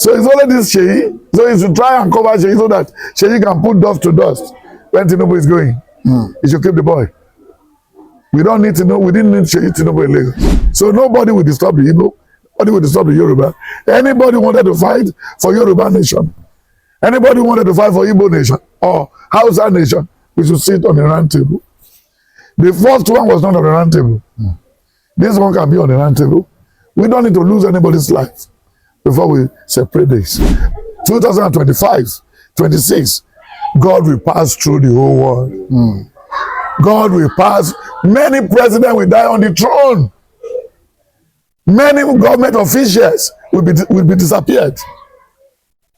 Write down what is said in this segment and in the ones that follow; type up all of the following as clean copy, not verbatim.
So it's only this Seyi. So he should try and cover Seyi so that Seyi can put dust to dust when Tinubu is going. He should keep the boy. We don't need to know. We didn't need Seyi Tinubu in Lagos. So nobody will disturb the Igbo. Nobody will disturb the Yoruba. Anybody wanted to fight for Yoruba nation, anybody wanted to fight for Igbo nation or Hausa nation, we should sit on the round table. The first one was not on the round table. This one can be on the round table. We don't need to lose anybody's life before we separate this. 2025, 26, God will pass through the whole world. God will pass. Many presidents will die on the throne. Many government officials will be disappeared.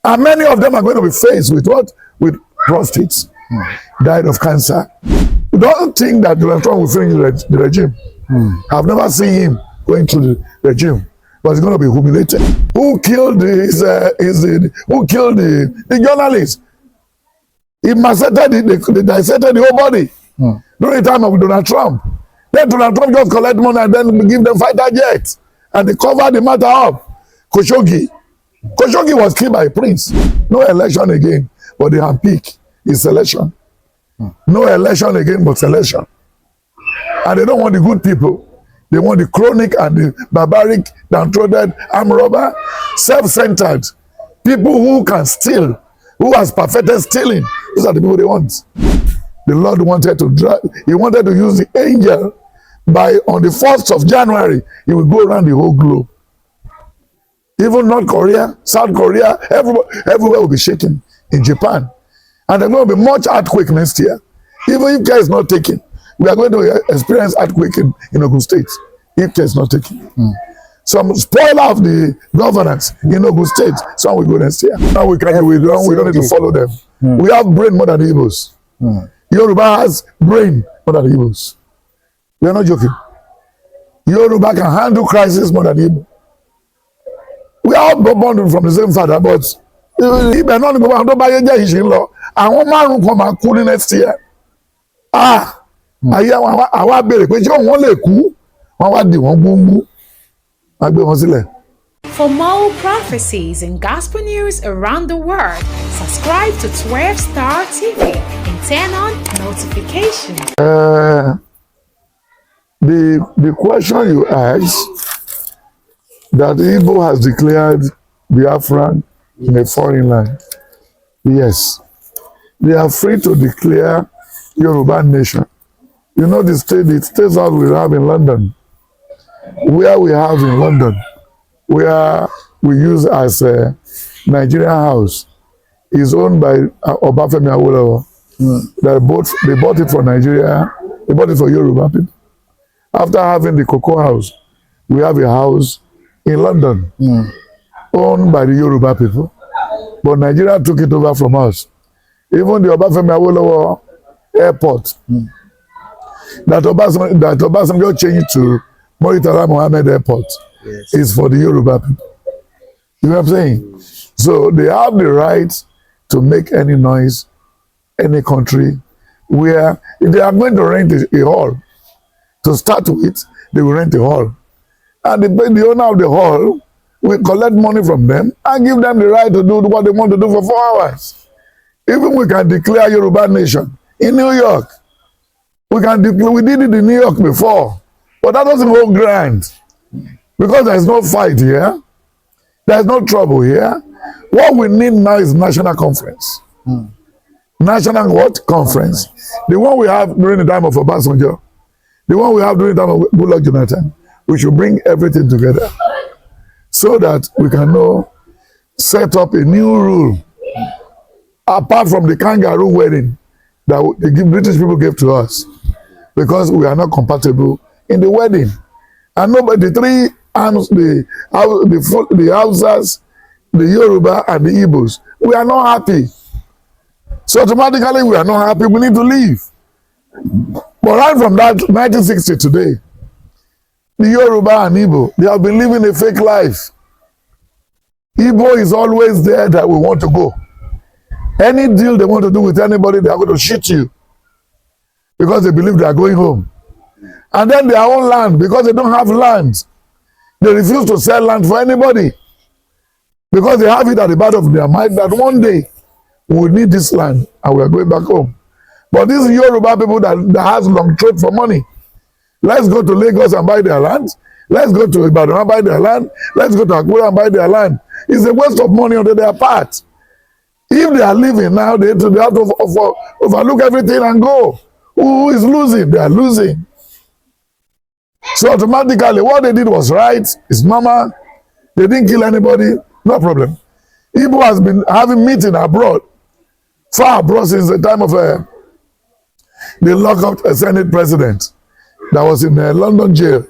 And many of them are going to be faced with what? With prostates. Died of cancer. You don't think that Donald Trump will finish the regime. I've never seen him going through the regime, but he's going to be humiliated. Who killed the journalist? He massacred, they dissected the whole body during the time of Donald Trump. Then Donald Trump just collect money and then give them fighter jets, and they cover the matter up. Khashoggi was killed by a prince. No election again, but they have picked his selection. No election again, but selection. And they don't want the good people. They want the chronic and the barbaric, downtrodden, armed robber, self-centered people who can steal, who has perfected stealing. Those are the people they want. The Lord wanted to drive. He wanted to use the angel. On the 1st of January, he will go around the whole globe. Even North Korea, South Korea, everywhere will be shaking. In Japan. And there's going to be much earthquake next year. Even if care is not taken, we are going to experience earthquake in Ogun State. If care is not taken. Some spoiler of the governance in Ogun State, some will go next year. Now we don't need to follow them. We have brain more than the Igbos. Yoruba has brain more than the Igbos. We are not joking. Yoruba can handle crisis more than Igbo. We are all born from the same father, but ibẹ̀ náà ni gbogbo àwọn tó bá yé jẹ́ ìṣe ń lọ àwọn márùn kan máa kú ní next year. Ayé àwa béèrè pé ṣé wọ́n lè kú wọ́n wá dì wọ́n gbóngbó wọ́n gbé wọn sílẹ̀. For more prophecies and gospel news around the world, subscribe to 12 Star TV and turn on notifications. The question you asked, that Igbo has declared Biafran in a foreign land. Yes. They are free to declare Yoruba nation. You know the states that we have in London. Where we have in London, where we use as a Nigerian house, is owned by Obafemi Awolowo. They bought it for Nigeria. They bought it for Yoruba people. After having the Cocoa House, we have a house in London, owned by the Yoruba people. But Nigeria took it over from us. Even the Obafemi Awolowo airport, that Obasanjo changed to Muritala Mohammed Airport, is for the Yoruba people. You know what I'm saying? So they have the right to make any noise, any country, where if they are going to rent a hall, to start with, they will rent a hall. And the owner of the hall will collect money from them and give them the right to do what they want to do for 4 hours. Even we can declare Yoruba nation in New York. We did it in New York before, but that doesn't hold ground because there's no fight here. There's no trouble here. What we need now is national conference. National what? Conference. The one we have during the time of Obasanjo. The one we have during the time of Goodluck Jonathan. We should bring everything together so that we can now set up a new rule apart from the kangaroo wedding that the British people gave to us, because we are not compatible in the wedding. And nobody, the three arms, the Hausas, the Yoruba, and the Igbos, we are not happy. So automatically we are not happy, we need to leave. But right from that 1960 today, the Yoruba and Igbo, they have been living a fake life. Igbo is always there that we want to go. Any deal they want to do with anybody, they are going to shoot you because they believe they are going home. And then their own land, because they don't have land, they refuse to sell land for anybody. Because they have it at the back of their mind that one day we will need this land and we are going back home. But these Yoruba people that has long trade for money, let's go to Lagos and buy their land. Let's go to Ibadan and buy their land. Let's go to Akura and buy their land. It's a waste of money on their part. If they are living now, they have to overlook everything and go. Who is losing? They are losing. So automatically, what they did was right. It's normal. They didn't kill anybody. No problem. Igbo has been having meeting abroad, far abroad since the time of the lockup Senate president that was in London jail.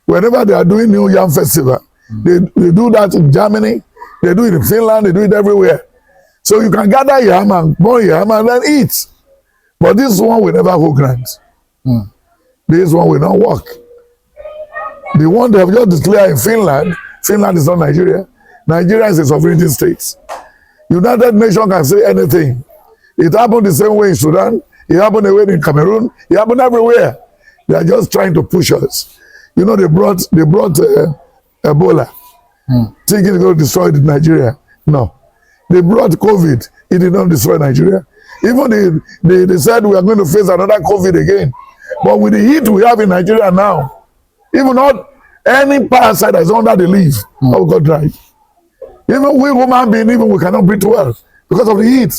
Whenever they are doing New Yam Festival, they do that in Germany, they do it in Finland, they do it everywhere. So you can gather yam and burn yam and then eat. But this one will never hold grant. This one will not work. The one they have just declared in Finland, Finland is not Nigeria. Nigeria is a sovereignty state. United Nations can say anything. It happened the same way in Sudan. It happened the way in Cameroon. It happened everywhere. They are just trying to push us. You know, they brought Ebola, thinking it's going to destroy Nigeria. No. They brought COVID. It did not destroy Nigeria. Even they said we are going to face another COVID again. But with the heat we have in Nigeria now, even not any parasite that is under the leaf, oh God, right. Even we human beings, even we cannot breathe well because of the heat.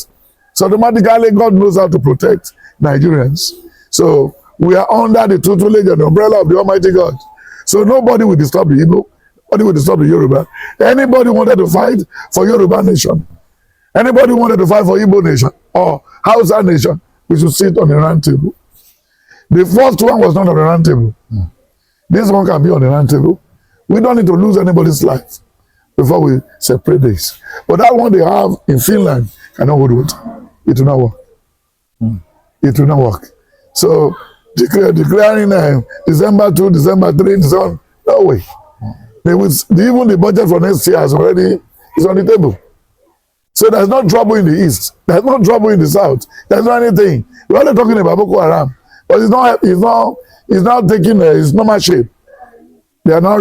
So automatically, God knows how to protect Nigerians. So we are under the tutelage and the umbrella of the Almighty God. So nobody will disturb the Igbo. Nobody will disturb the Yoruba. Anybody wanted to fight for Yoruba nation, anybody wanted to fight for Igbo nation or Hausa nation, we should sit on the round table. The first one was not on the round table. This one can be on the round table. We don't need to lose anybody's life before we separate this. But that one they have in Finland cannot hold water. It will not work. It will not work. So declaring December 2, December 3, December, no way. Even the budget for next year is on the table. So there's no trouble in the east. There's no trouble in the south. There's no anything. We're only talking about Boko Haram, but it's not taking its normal shape. They are now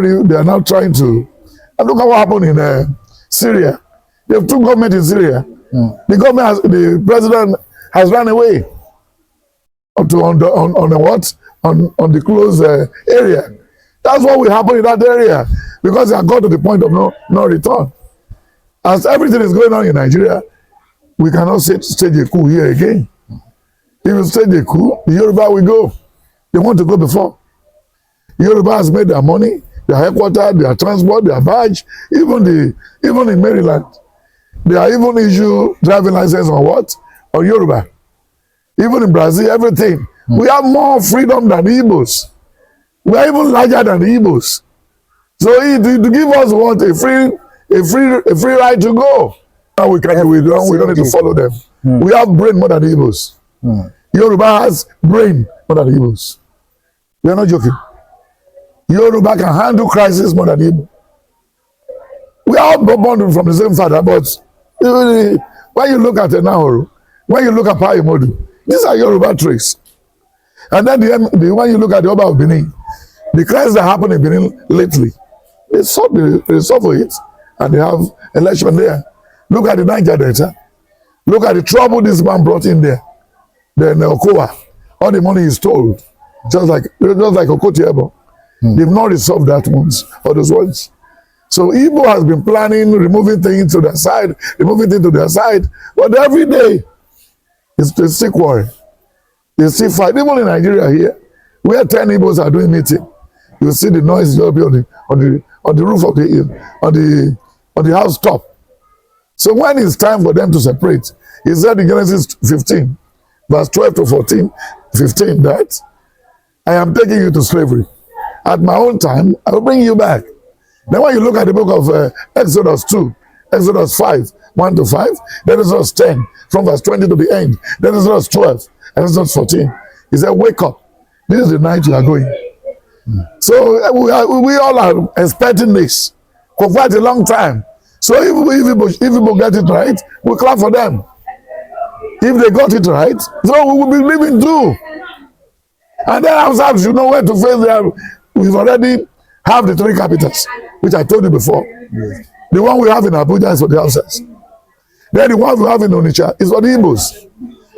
trying to. And look at what happened in Syria. They have two governments in Syria. The president has run away on the closed area. That's what will happen in that area because they have got to the point of no return. As everything is going on in Nigeria, we cannot stage a coup here again. If you stage a coup, the Yoruba will go. They want to go before. Yoruba has made their money, their headquarters, their transport, their badge, even in Maryland. They are even issue driving license on what? On Yoruba. Even in Brazil, everything. We have more freedom than the Igbos. We are even larger than the Igbos. So to give us what? A free right to go. Now we don't need to follow them. We have brain more than the Igbos. Yoruba has brain more than the Igbos. We are not joking. Yoruba can handle crisis more than Igbo. We are all born from the same father, but when you look at Nahoro, when you look at Paimodu, these are Yoruba traits. And then when you look at the Oba of Benin, the crisis that happened in Benin lately, they suffer it, and they have election there. Look at the Niger Delta. Look at the trouble this man brought in there. Then Okowa, all the money he stole, just like Okotiebo. They've not resolved that ones or those ones. So Igbo has been planning, removing things to their side, but every day it's a sick war. They still fight. Even in Nigeria here, where 10 Igbos are doing meeting, you see the noise on the roof of on the house top. So when it's time for them to separate, he said in Genesis 15, verse 12 to 15, that I am taking you to slavery. At my own time, I will bring you back. Then when you look at the book of Exodus 2, Exodus 5, 1 to 5, then Exodus 10, from verse 20 to the end, then Exodus 12, and Exodus 14, he said, wake up. This is the night you are going. So we all are expecting this for quite a long time. So if people get it right, we clap for them. If they got it right, so we will be living too. And then ourselves, you know where to face them. We've already have the 3 capitals, which I told you before. The one we have in Abuja is for the Hausas. Then the one we have in Onitsha is for the Igbos.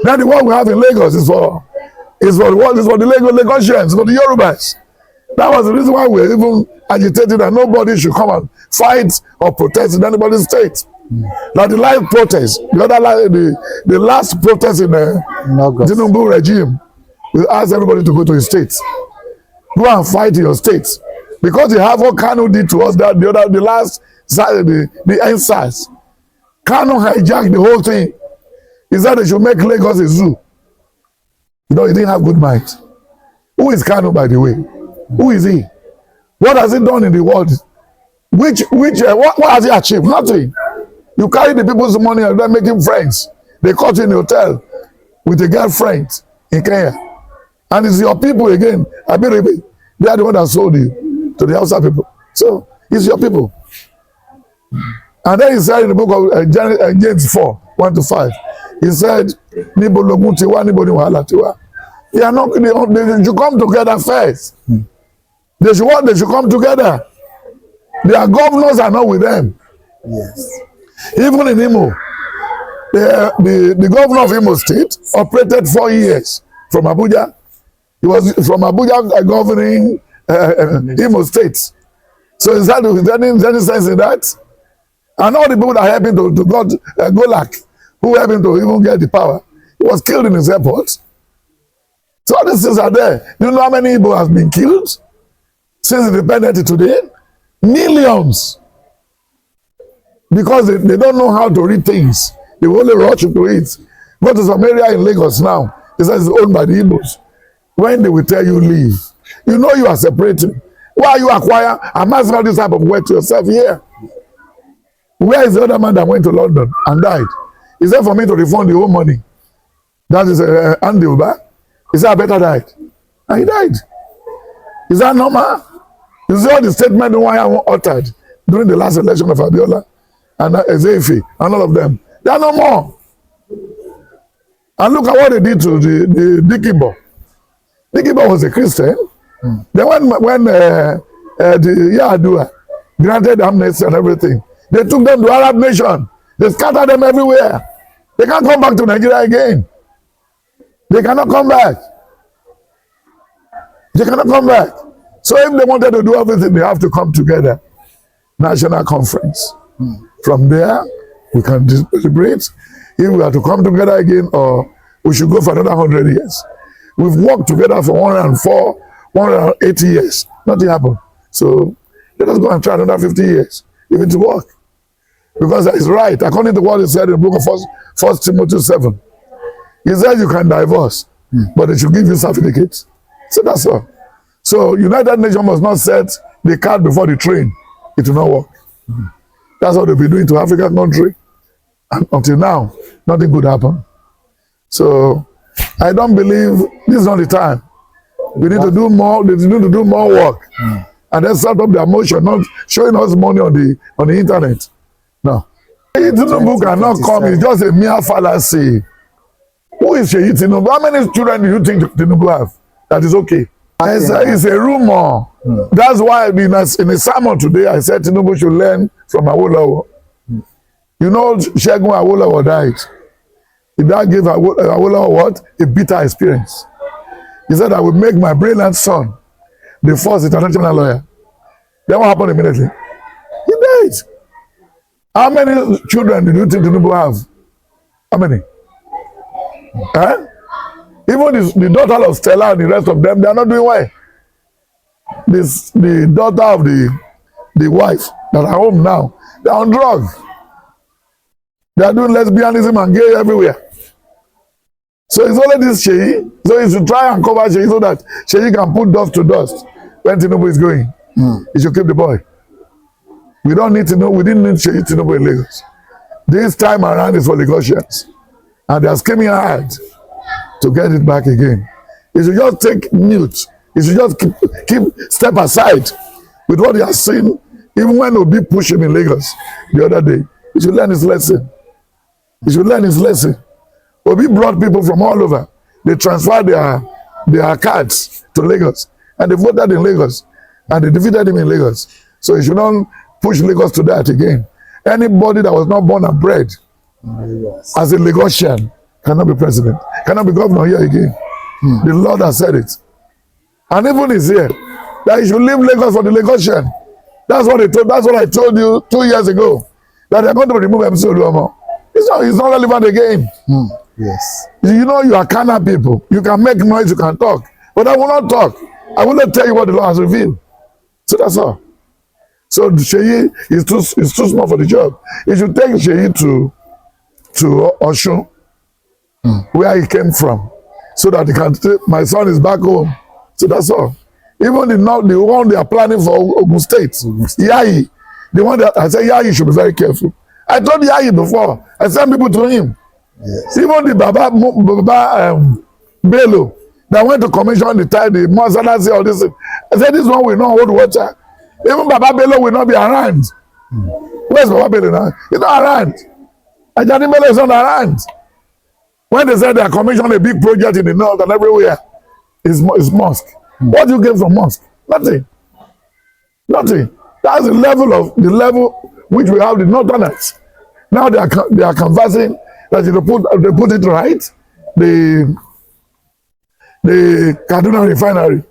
Then the one we have in Lagos is for what? Is for the Lagosians, for the Yorubas. That was the reason why we were even agitated that nobody should come and fight or protest in anybody's state. Like the live protest, the last protest in the Tinubu regime, we asked everybody to go to his state. Go and fight in your state. Because they have what Kano did to us that the last Saturday, the NSAS. Kano hijacked the whole thing. He said they should make Lagos a zoo. You know, he didn't have good mind. Who is Kano, by the way? Who is he? What has he done in the world? What has he achieved? Nothing. You carry the people's money and then making friends. They caught you in a hotel with a girlfriend in Kenya. And it's your people again. They are the one that sold you to the outside people. So it's your people. And then he said in the book of James 4, 1-5, he said, Nibo logun tiwa, nibo ni wahala tiwa. They should come together first. They should come together. Their governors are not with them. Yes. Even in Imo, the governor of Imo State operated 4 years from Abuja. He was from Abuja governing Imo State. So is there any sense in that? And all the people that helped him to Golak, who helped him to even get the power, he was killed in his airport. So all these things are there. Do you know how many Igbo has been killed since independence today? Millions. Because they don't know how to read things. They only rush to it. Go to some area in Lagos now. It says it's owned by the Igbos. When they will tell you leave, you know you are separating. Why you acquire? I'm asking all this type of work to yourself here. Where is the other man that went to London and died? Is that for me to refund the whole money? That is Andy Uba. Is that better died? And he died. Is that normal? You see all the statement why I uttered during the last election of Abiola and Seyi and all of them. They are no more. And look at what they did to the Dikimbo. Dikimbo was a Christian. Then when the Yadua granted amnesty and everything, they took them to Arab nation. They scattered them everywhere. They can't come back to Nigeria again. They cannot come back. They cannot come back. So if they wanted to do everything, they have to come together. National conference. From there, we can deliberate if we are to come together again or we should go for another 100 years. We've worked together for 104, 180 years. Nothing happened. So let us go and try another 50 years if it work. Because that is right. According to what he said in the book of First Timothy 7. He said you can divorce, but they should give you certificates. So that's all. So United Nations must not set the cart before the train. It will not work. That's what they've been doing to African country. And until now, nothing could happen. So I don't believe this is not the time. We need to do more. They need to do more work. And then start up their motion, not showing us money on the internet. No. Tinubu cannot come. It's just a mere fallacy. Who is Seyi Tinubu? How many children do you think Tinubu have? That is okay. It's a rumor. That's why in a sermon today, I said Tinubu should learn from Oluomo. You know, Segun Oluomo died. That gave Oluomo what? A bitter experience. He said, I will make my brilliant son the first international lawyer. Then what happened immediately? He died. How many children do you think Tinubu have? How many? Even the daughter of Stella and the rest of them, they are not doing well. The daughter of the wife that are home now, they are on drugs. They are doing lesbianism and gay everywhere. So it's only this Seyi. So he should try and cover Seyi so that Seyi can put dust to dust when Tinubu is going. He should keep the boy. We don't need to know. We didn't need Seyi Tinubu in Lagos. This time around is for Lagosians. And they are scheming hard to get it back again. He should just take mute. He should just keep step aside with what he has seen. Even when Obi pushed him in Lagos the other day, he should learn his lesson. He should learn his lesson. Obi brought people from all over. They transferred their cards to Lagos. And they voted in Lagos. And they defeated him in Lagos. So he should not push Lagos to that again. Anybody that was not born and bred as a Lagosian cannot be president, cannot be governor here again. The Lord has said it. And even is here that you should leave Lagos for the Lagosian. That's what I told you 2 years ago. That they're going to remove MC Oluomo. It's not relevant again. Yes. You know you are carnal people. You can make noise, you can talk. But I will not talk. I will not tell you what the Lord has revealed. So that's all. So Seyi is too small for the job. You should take Seyi to Osun, where he came from, so that he can say, my son is back home. So that's all. Even the one they are planning for Ogun State, Yayi, the one that I said Yayi should be very careful. I told Yayi before. I sent people to him. Yes. Even the Baba Bello that went to commission the Masalasi, all this. I said this one will not hold water. Even Baba Bello will not be around. Where's Baba Bello now? He's not around. Ajani Bello is not around. When they said they are commissioning a big project in the north and everywhere, it's mosque. What do you get from mosque? Nothing. Nothing. That's the level which we have the northerners. Now they are conversing that they put it right. The Kaduna refinery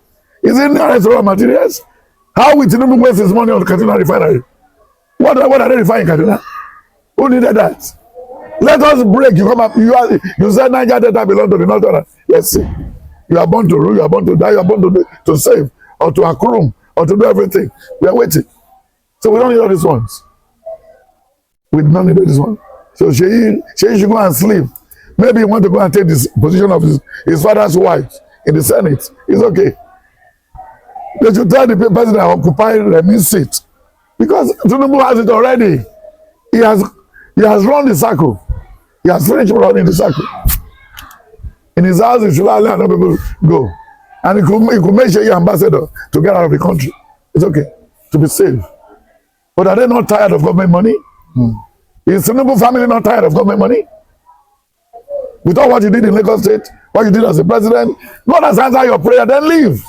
is in the raw materials. How will Tinubu waste his money on the Kaduna refinery? What are they refining Kaduna? Who needed that? Let us break. You come up. You said Niger Delta belong to the northerners. Let's see. You are born to rule. You are born to die. You are born to save or to accrue or to do everything. We are waiting. So we don't need all these ones. We don't need all this one. So Seyi should go and sleep. Maybe he want to go and take this position of his father's wife in the Senate. It's okay. They should tell the person that occupying the main seat. Because Tinubu has it already. He has run the circle. He has finished running the circle. In his house, he should let other people go. And he could make Seyi ambassador to get out of the country. It's okay. To be safe. But are they not tired of government money? Is Tinubu family not tired of government money? With all what you did in Lagos State, what you did as a president, God has answered your prayer, then leave.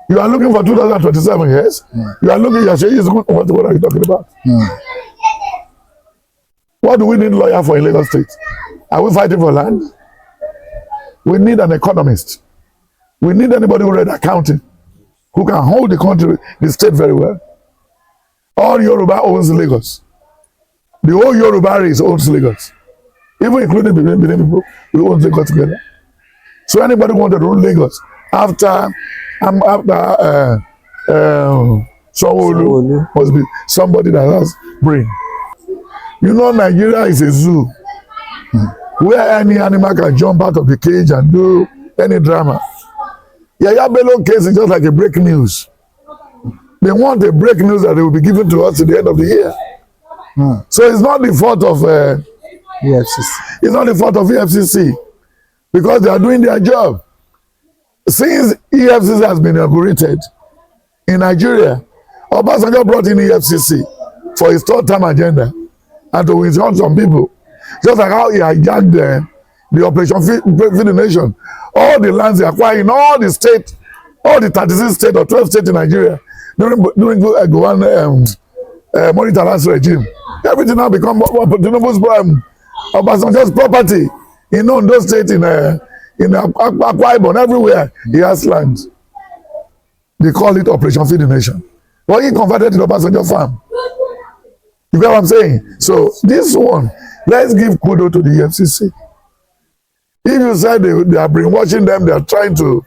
You are looking for 2027 years. You are looking, your Seyi is good. What are you talking about? What do we need lawyer for in Lagos State? Are we fighting for land? We need an economist. We need anybody who read accounting, who can hold the country, the state very well. All Yoruba owns Lagos. The whole Yoruba race owns Lagos. Even including the Benin people, we own Lagos together. So anybody who wanted to rule Lagos after Sanwo-Olu must be somebody that has brain. You know, Nigeria is a zoo where any animal can jump out of the cage and do any drama. Yaya Bello case is just like a break news. They want a break news that they will be given to us at the end of the year. So it's not the fault of EFCC. It's not the fault of EFCC because they are doing their job. Since EFCC has been inaugurated in Nigeria, Obasanjo brought in EFCC for his third-term agenda and to withhold some people. Just like how he hijacked the Operation Feed the Nation. All the lands they acquired in all the states, all the 36 states or 12 states in Nigeria during Gowon Murtala's regime. Everything now become Tinubu's Obasanjo's property. In Ondo State, in Akwa Ibom, everywhere he has land. They call it Operation Feed the Nation. But he converted to Obasanjo farm. You get what I'm saying? So this one, let's give kudos to the EFCC. If you said they are brainwashing them, they are trying to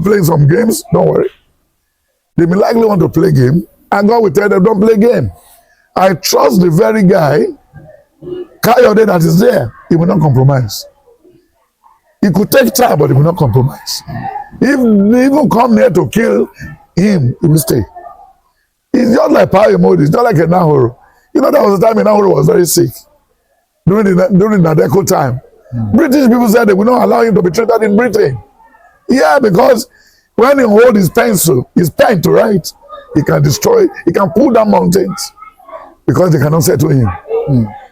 play some games, don't worry. They may likely want to play game, and God will tell them, don't play game. I trust the very guy, Kayode, that is there. He will not compromise. He could take time, but he will not compromise. If they even come near to kill him, he will stay. It's just like Power Modi. It's just like a Nahoro. You know, there was a time Nahoro was very sick during the Nadeko time. British people said they will not allow him to be treated in Britain. Yeah, because when he holds his pencil, his pen to write, he can destroy, he can pull down mountains because they cannot settle him.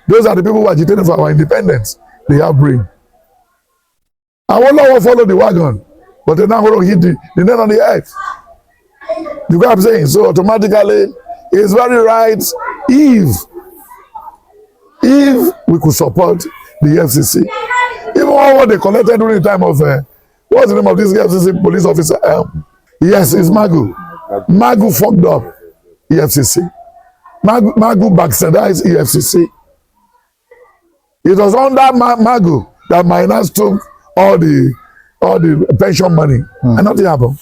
Those are the people who are agitating for our independence. They have brain. I will not follow the wagon, but they now hit the net on the earth. You get what I'm saying? So automatically, it's very right if we could support the EFCC, even what they collected during the time of what's the name of this EFCC police officer? Yes, it's Magu. Magu fucked up EFCC. Magu backsidized EFCC. It was under Magu that miners took all the pension money, and nothing happened.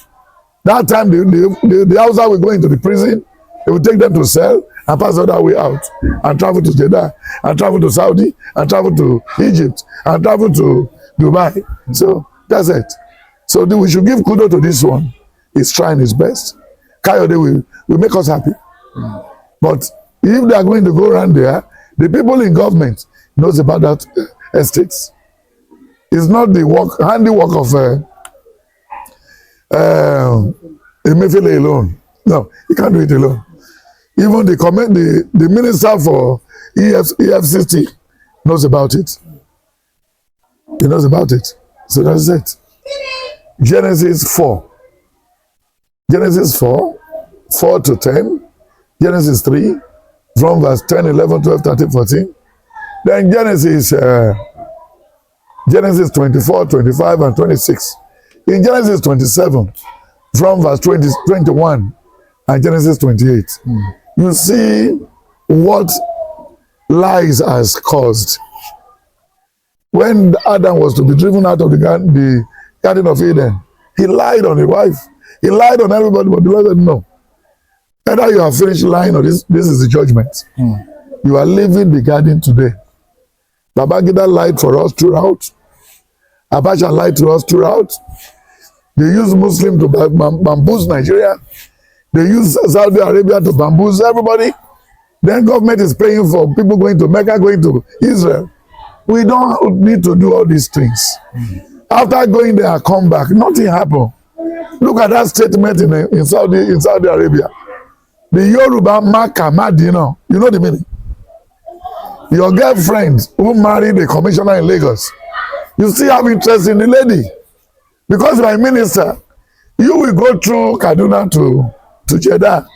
That time the Hausa will go into the prison, they will take them to cell and pass the other way out, and travel to Jeddah, and travel to Saudi, and travel to Egypt, and travel to Dubai. So that's it. So we should give kudos to this one. He's trying his best. Kayode will make us happy. But if they are going to go around there, the people in government knows about that estates. It's not the handiwork of Emefiele alone. No, he can't do it alone. Even the minister for EFCC knows about it. He knows about it. So that's it. Genesis 4. Genesis 4, 4 to 10. Genesis 3, from verse 10, 11, 12, 13, 14. Then Genesis 24, 25, and 26. In Genesis 27, from verse 21, and Genesis 28, you see what lies has caused. When Adam was to be driven out of the Garden of Eden, he lied on his wife. He lied on everybody, but the Lord said, no. Either you have finished lying or this is the judgment. You are leaving the garden today. Babangida lied for us throughout. Abacha lied to us throughout. They use Muslims to bamboozle Nigeria. They use Saudi Arabia to bamboozle everybody. Then government is paying for people going to Mecca, going to Israel. We don't need to do all these things. After going there and come back, nothing happened. Look at that statement in Saudi Arabia. The Yoruba Maka Madina, you know the meaning? Your girlfriend who married a commissioner in Lagos, you still have interest in the lady. Because you are a minister, you will go through Kaduna to Jeddah.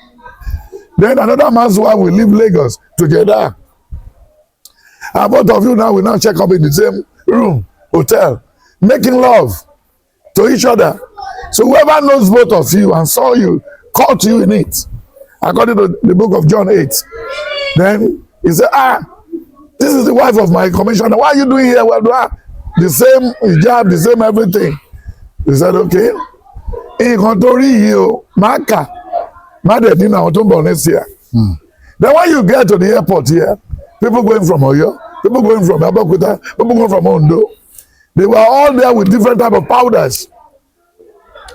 Then another man's wife will leave Lagos to Jeddah. And both of you now will now check up in the same room, hotel, making love to each other. So whoever knows both of you and saw you, caught you in it, according to the book of John 8, then he said, this is the wife of my commissioner. What are you doing here? Well, the same hijab, the same everything. He said, okay. In Kontori, you, Maka, Madedina, Otumbo next year. Then when you get to the airport here, people going from Oyo, people going from Abakuta, people going from Ondo, they were all there with different type of powders.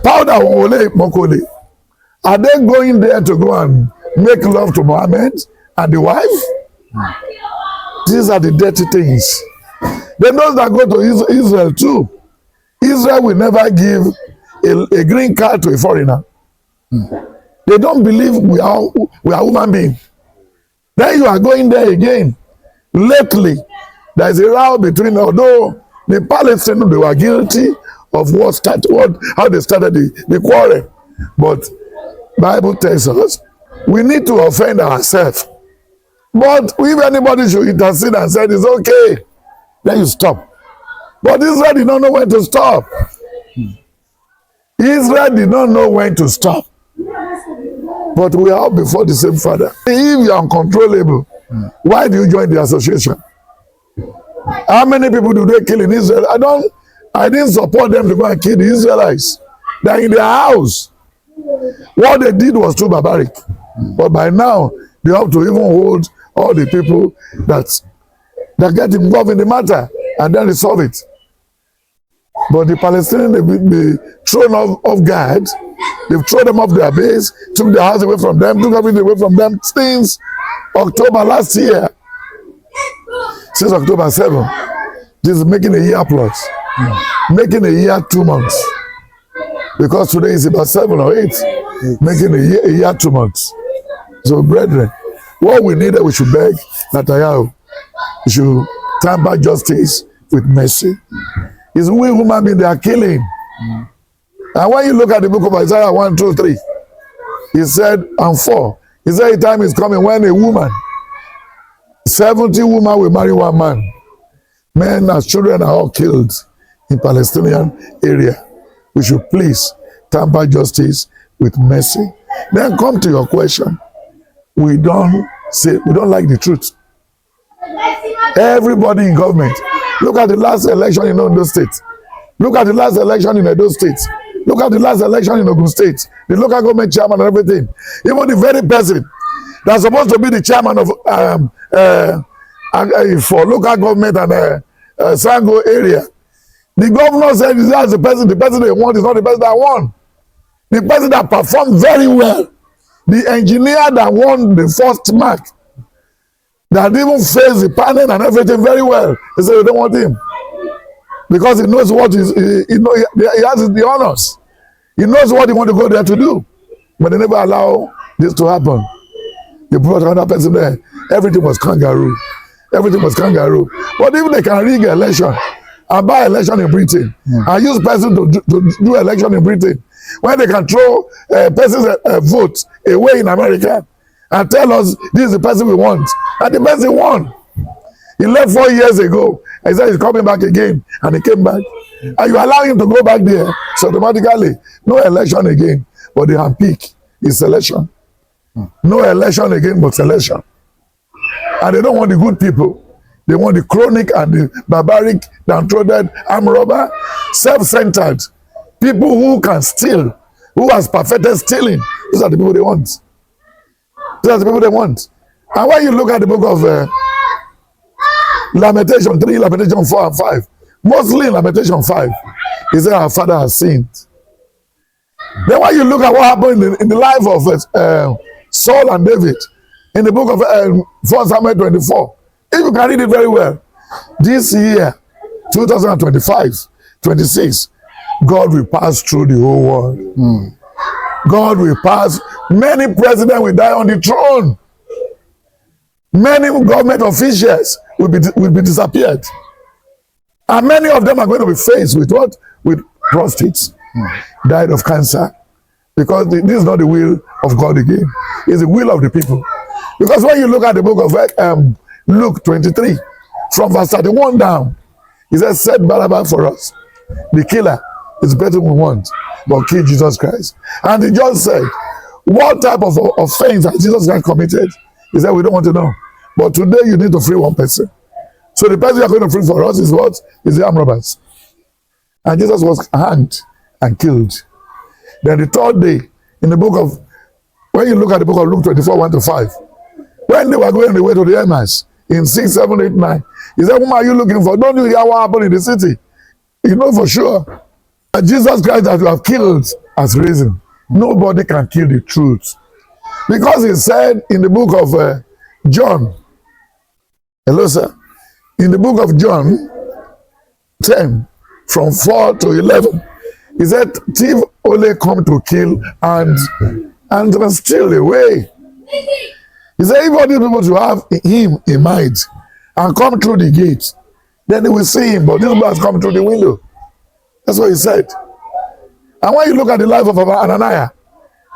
Powder, Ole, Mokole. Are they going there to go and make love to Muhammad and the wife? These are the dirty things. Then those that go to Israel too. Israel will never give a green card to a foreigner. They don't believe we are human beings. Then you are going there again. Lately, there is a row between, although the Palestinians, they were guilty of how they started the quarrel. But Bible tells us we need to offend ourselves. But if anybody should intercede and say it's okay, then you stop. But Israel did not know when to stop. Israel did not know when to stop. But we are all before the same Father. If you are uncontrollable, why do you join the association? How many people do they kill in Israel? I didn't support them to go and kill the Israelites. They're in their house. What they did was too barbaric. But by now, they have to even hold all the people that get involved in the matter and then resolve it. But the Palestinians, they thrown off guard. They've thrown them off their base, took their house away from them, took everything away from them since October last year. Since October 7. This is making a year plus. Making a year 2 months. Because today is about 7 or 8. Making a year 2 months. So, brethren, what we need, we should beg Netanyahu. We should tamper justice with mercy. It's we human beings they are killing. And when you look at the book of Isaiah 1, 2, 3, he said, and 4, he said a time is coming when a woman 70 women will marry one man. Men and children are all killed in Palestinian area. We should please tamper justice with mercy. Then come to your question. We don't like the truth. Everybody in government. Look at the last election in Ondo State. Look at the last election in Edo State. Look at the last election in Ogun State. The local government chairman and everything. Even the very person that's supposed to be the chairman of for local government and Sango area. The governor said that's the person they want is not the person that won. The person that performed very well. The engineer that won the first mark. That even faced the panel and everything very well. They said they don't want him. Because he knows what he has the honors. He knows what he wants to go there to do. But they never allow this to happen. They brought another person there. Everything was kangaroo. Everything was kangaroo. But if they can rig election and buy election in Britain and use person to do election in Britain, when they can throw person's vote away in America and tell us this is the person we want, and the person won. He left 4 years ago. He said he's coming back again, and he came back. And you allow him to go back there, so automatically, no election again, but they handpick his selection. No election again, but selection. And they don't want the good people. They want the chronic and the barbaric, downtrodden, armed robber, self-centered, people who can steal, who has perfected stealing. Those are the people they want. Those are the people they want. And when you look at the book of Lamentation 3, Lamentation 4 and 5, mostly in Lamentation 5, he said our father has sinned. Then when you look at what happened in the life of Saul and David, in the book of 1 Samuel 24, if you can read it very well, this year, 2025, 26, God will pass through the whole world. God will pass. Many presidents will die on the throne. Many government officials will be disappeared. And many of them are going to be faced with what? With prostates. Died of cancer. Because this is not the will of God again. It's the will of the people. Because when you look at the book of Luke 23, from verse 31 down, he says, set Barabbas for us. The killer is the person we want, but kill Jesus Christ. And the judge said, what type of offense has Jesus Christ committed? He said, we don't want to know. But today you need to free one person. So the person you're going to free for us is what? Is the armed robbers. And Jesus was hanged and killed. Then the third day, in the book of, when you look at the book of Luke 24, 1 to 5, when they were going the way to the Emmaus, in 6, 7, 8, 9, he said, whom are you looking for? Don't you hear what happened in the city? You know for sure. And Jesus Christ that you have killed has risen. Nobody can kill the truth. Because he said in the book of John, hello sir, in the book of John 10, from 4 to 11, he said, thief only come to kill and steal away. He said, if all these people to have him in mind and come through the gate, then they will see him, but this man has come through the window. That's what he said. And when you look at the life of Ananias,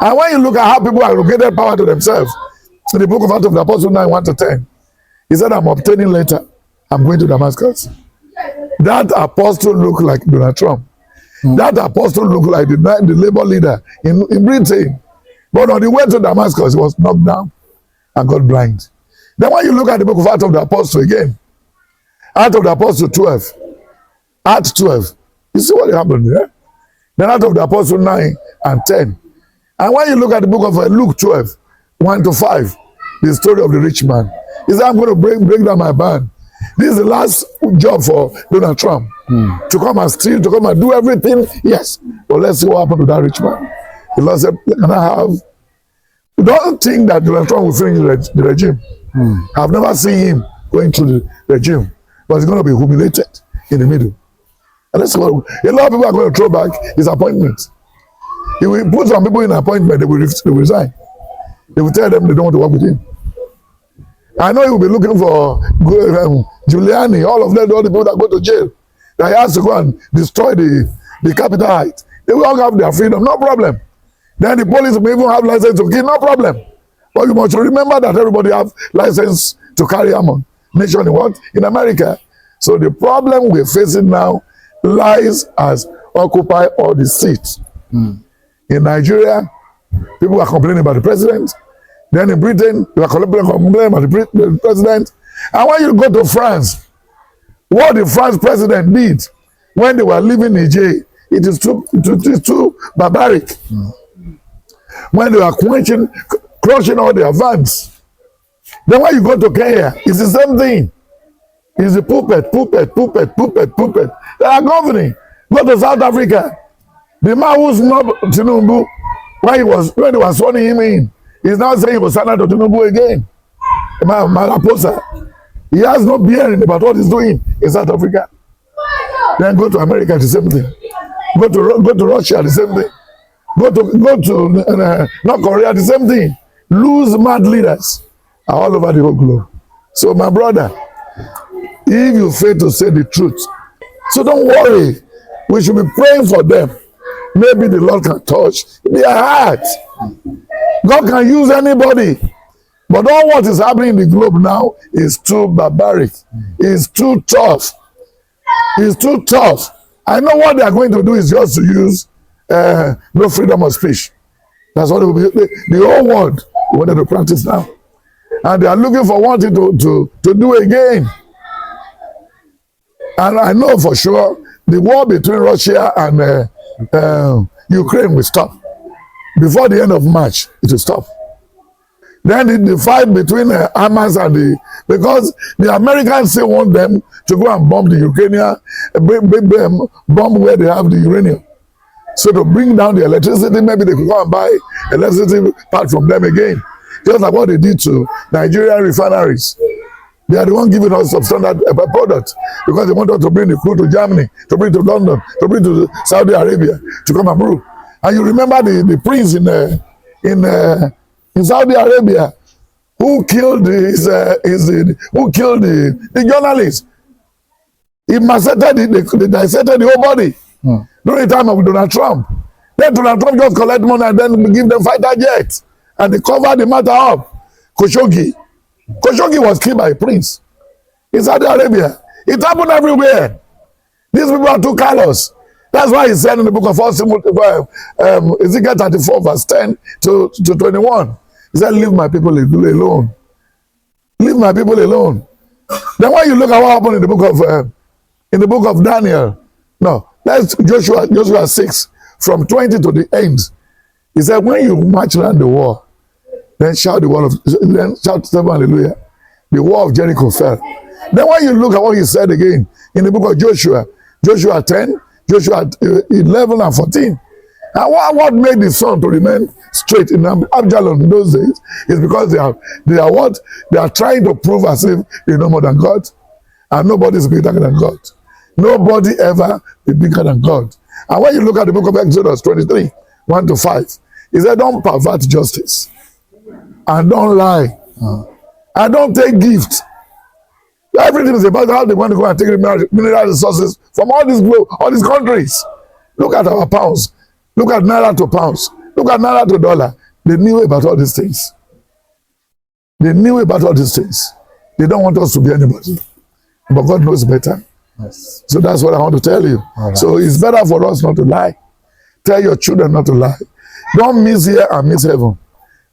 and when you look at how people allocated power to themselves, in the book of Acts of the Apostles 9, 1 to 10, he said, I'm obtaining later. I'm going to Damascus. That apostle looked like Donald Trump. That apostle looked like the labor leader in Britain. But on the way to Damascus, he was knocked down and got blind. Then when you look at the book of Acts of the Apostles again, Acts of the Apostles 12, Acts 12, you see what happened there? Then Acts of the Apostles 9 and 10. And when you look at the book of Luke 12, 1 to 5, the story of the rich man, he said, I'm going to break down my ban. This is the last job for Donald Trump. To come and steal, to come and do everything. Yes. But let's see what happened to that rich man. The Lord said, can I have? Don't think that Donald Trump will finish the regime. I've never seen him going through the regime. But he's going to be humiliated in the middle. And that's what a lot of people are going to throw back his appointment. He will put some people in appointment, they will resign. They will tell them they don't want to work with him. I know he will be looking for Giuliani, all of them, all the people that go to jail. That he has to go and destroy the Capitol Heights. They will all have their freedom, no problem. Then the police may even have license to kill, no problem. But you must remember that everybody have license to carry ammunition in what? In America. So the problem we're facing now lies as occupy all the seats. In Nigeria, people are complaining about the president. Then in Britain, they are complaining about the president. And when you go to France, what the French president did when they were living in jail, it is too barbaric. When they are crushing all their vans. Then when you go to Kenya, it's the same thing. It's the puppet. They are governing. Go to South Africa. The man who snubbed Tinubu when they were sworning him in, he's now saying he was sent to Tinubu again. Malaposa. He has no bearing about what he's doing in South Africa. Then go to America, the same thing. Go to Russia, the same thing. Go to North Korea, the same thing. Lose mad leaders are all over the whole globe. So my brother, if you fail to say the truth, so don't worry. We should be praying for them. Maybe the Lord can touch their heart. God can use anybody. But all what is happening in the globe now is too barbaric. It's too tough. It's too tough. I know what they are going to do is just to use no freedom of speech. That's what it will be. The whole world wanted to practice now. And they are looking for one thing to do again. And I know for sure the war between Russia and Ukraine will stop. Before the end of March, it will stop. Then the fight between Hamas and because the Americans still want them to go and bomb the Ukrainian, bomb where they have the uranium. So to bring down the electricity, maybe they could go and buy electricity part from them again. Just like what they did to Nigerian refineries. They are the one giving us substandard product because they want us to bring the crude to Germany, to bring to London, to bring to Saudi Arabia to come and brew. And you remember the prince in Saudi Arabia who killed the journalist. He massacred they dissected the whole body during the time of Donald Trump. Then Donald Trump just collect money and then give them fighter jets. And they covered the matter up. Khashoggi was killed by a prince in Saudi Arabia. It happened everywhere. These people are too callous. That's why he said in the book of Ezekiel 34 verse 10 to 21. He said, leave my people alone. Leave my people alone. Then when you look at what happened in the book of Daniel, no, that's Joshua 6, from 20 to the end. He said, when you march around the wall, then shout seven hallelujah. The wall of Jericho fell. Then when you look at what he said again in the book of Joshua 10, Joshua 11 and 14. And what made the sun to remain straight in Absalom in those days is because they are trying to prove as if they know more than God. And nobody is bigger than God. Nobody ever is bigger than God. And when you look at the book of Exodus 23, 1 to 5, he said, don't pervert justice. And don't lie. And don't take gifts. Everything is about how they want to go and take the mineral resources from all these countries. Look at our pounds. Look at naira to pounds. Look at naira to dollar. They knew about all these things. They knew about all these things. They don't want us to be anybody. But God knows better. Yes. So that's what I want to tell you. Right. So it's better for us not to lie. Tell your children not to lie. Don't miss here and miss heaven.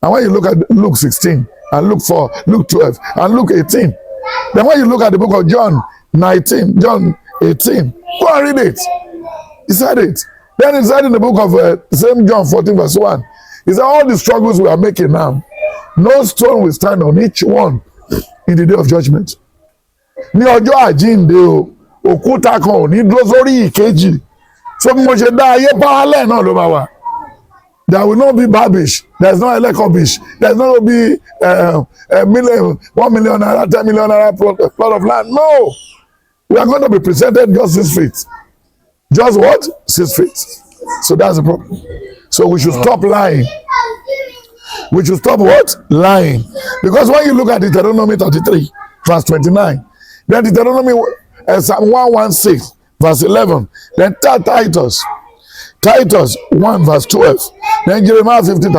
And when you look at Luke 16 and Luke 4, Luke 12 and Luke 18, then when you look at the book of John 19, John 18, go and read it. He said it. Then he said in the book of same John 14 verse 1, he said all the struggles we are making now, no stone will stand on each one in the day of judgment. Ní ọjọ́ àjíǹde o, òkúta kan ò ní dúró sórí ìkejì. So bí mo ṣe dá ayé parallel náà ló máa wà. There will not be Babish. There is no Elekobish. There is not going to be a million, 1 million naira, 10 million naira plot of land. No. We are going to be presented just 6 feet. Just what? 6 feet. So that's the problem. So we should stop lying. We should stop what? Lying. Because when you look at Deuteronomy 33, verse 29, then Deuteronomy Psalm 116, verse 11, then Titus 1 verse 12, then Jeremiah 15,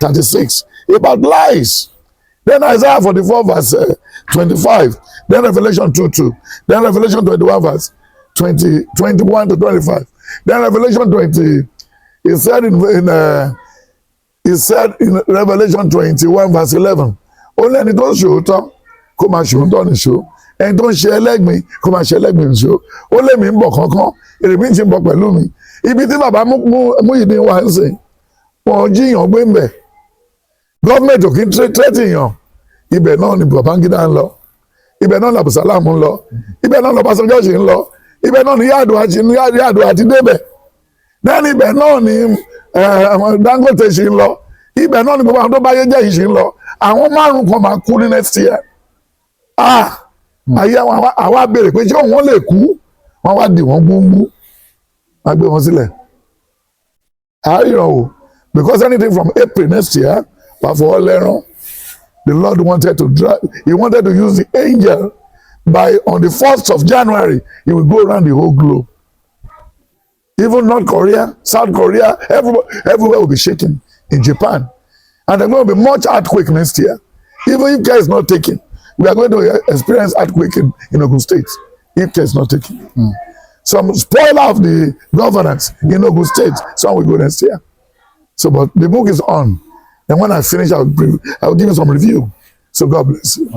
36, about lies. Then Isaiah 44 verse 25, then Revelation 2:2, then Revelation 21 verse 21 to 25, then Revelation 20. He said in Revelation 21 verse 11, only ẹni tó ń ṣòótọ́ kó máa ṣòótọ́ nìṣó, ẹni tó ń ṣe ẹlẹ́gbin kó máa ṣe ẹlẹ́gbin nìṣó, ó lé mi ń bọ̀ kankan, èrè mi ti ń bọ̀ pẹ̀lú mi. Ibi tí bàbá Muyideen wà ń sìn, wọn jíyàn gbé ń bẹ̀, gọ́ọ̀mẹ̀ntì ò kí ń tẹ́tì yàn, ibẹ̀ náà ni Babangida ń lọ, ibẹ̀ náà ni Abdulsalam ń lọ, ibẹ̀ náà ni Ọbásanjọ́ ṣì ń lọ, ibẹ̀ náà ni Yar'Adua ti débẹ̀, lẹ́nu ibẹ̀ náà ni Dangote ṣì ń lọ, ibẹ̀ náà ni gbogbo àwọn tó bá yé jẹ́ yìí ṣì ń lọ. Àwọn márùn kan máa kú ní next year. Ayé àwa béèrè pé ṣé wọ́n lè kú, wọ́n wá dì wọ́n gbúngbú, wọ́n gbé wọn sílẹ̀. Àárọ̀ o, because anything from April next year wà fọwọ́ lẹ́rán. The Lord wanted to use the angel by on the 1st of January, he will go around the whole globe. Even North Korea, South Korea, everywhere will be shaking. In Japan. And there's going to be much earthquake next year. Even if care is not taken, we are going to experience earthquake in Ogun State, if care is not taken. Some spoiler of the governance in Ogun State, some will go next year. So, but the book is on. And when I finish, I will give you some review. So God bless you.